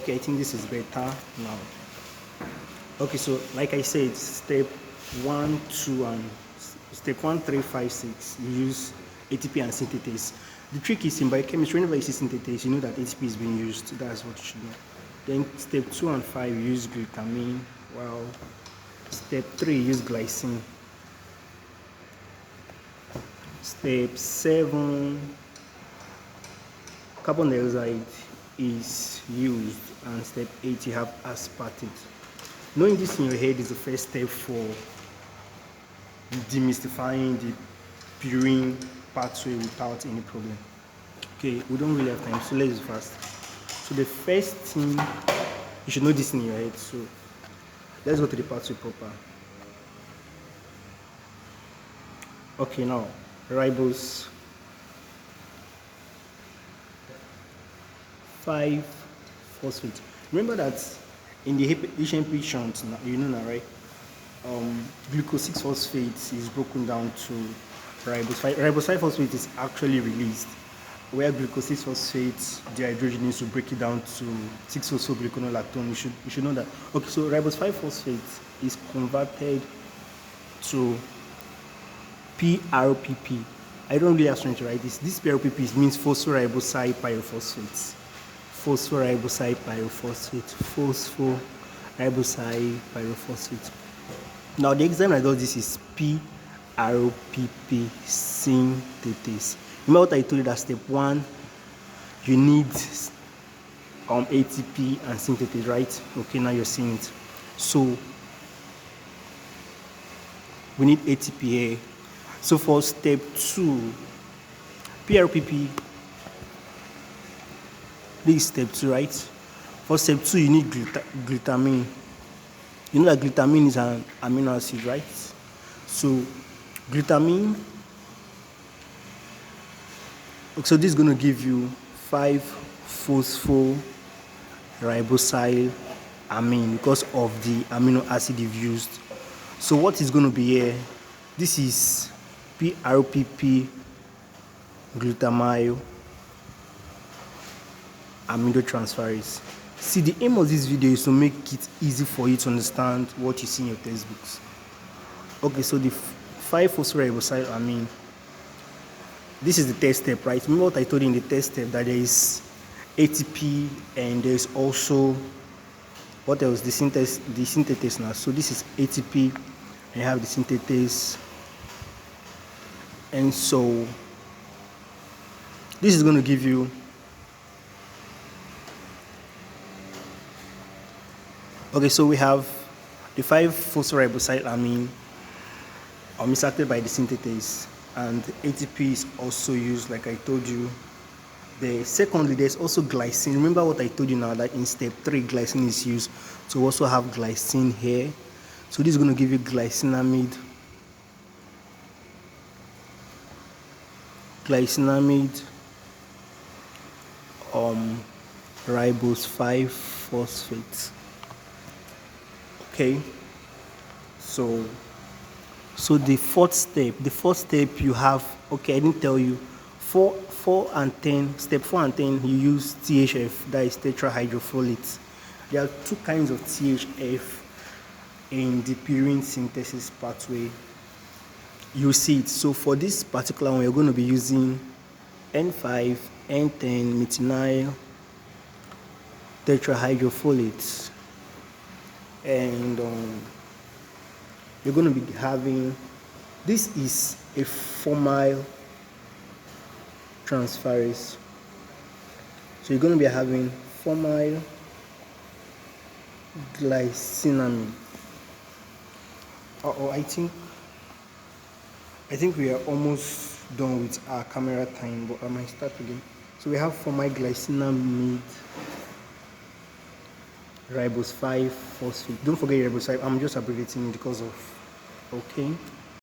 Okay, I think this is better now. Okay, so like I said, step 1, 2, and step 1, 3, 5, 6, you use ATP and synthetase. The trick is in biochemistry, whenever you see synthetase, you know that ATP is being used. That's what you should know. Then step 2 and 5, you use glutamine, while step 3, you use glycine. Step 7, carbon dioxide is used, and step 8, you have aspartate. Knowing this in your head is the first step for demystifying the purine pathway without any problem. Okay, we don't really have time, so let's do fast. So the first thing, you should know this in your head, so let's go to the pathway proper. Okay, now ribose 5-phosphate. Remember that in the ancient patients, you know now, right? Glucose 6-phosphate is broken down to ribose 5-phosphate is actually released, where glucose 6-phosphate dehydrogenase will break it down to 6-phosphogluconolactone. You should know that. Okay, so ribose 5-phosphate is converted to PRPP. I don't really have strength to write this. This PRPP means phosphoriboside pyrophosphate. Phosphoriboside pyrophosphate. Now the exam I got this is PRPP synthetase. Remember what I told you that step 1 you need ATP and synthetase, right? Okay, now you're seeing it. So we need ATP here. So for step 2, PRPP, this is step 2, right? For step 2, you need glutamine. You know that glutamine is an amino acid, right? So glutamine, so this is going to give you 5-phosphorybosyl amine because of the amino acid you've used. So what is going to be here? This is PRPP glutamyl aminotransferase. See, the aim of this video is to make it easy for you to understand what you see in your textbooks. Okay, so the 5-phosphorybosyl amine, this is the test step, right? Remember what I told you in the test step, that there is ATP and there is also, what else? The synthetase now. So this is ATP, and you have the synthetase. And so this is going to give you okay, so we have the 5-phosphorybosyl amine is acted by the synthetase, and ATP is also used, like I told you. Secondly, there's also glycine. Remember what I told you now, that in step 3 glycine is used, so we also have glycine here. So this is going to give you glycinamide ribose 5-phosphate. Okay, so the fourth step you have, okay, I didn't tell you, 4 and 10, step 4 and 10, you use THF, that is tetrahydrofolate. There are 2 kinds of THF in the purine synthesis pathway. You see it. So for this particular one, we're going to be using N5, N10, methinyl tetrahydrofolate, and you're going to be having, this is a formyl transferase. So you're going to be having formyl glycinamide. I think we are almost done with our camera time, but I might start again. So we have formyl glycinamide ribose 5-phosphate. Don't forget ribose 5. I'm just abbreviating it because of, okay.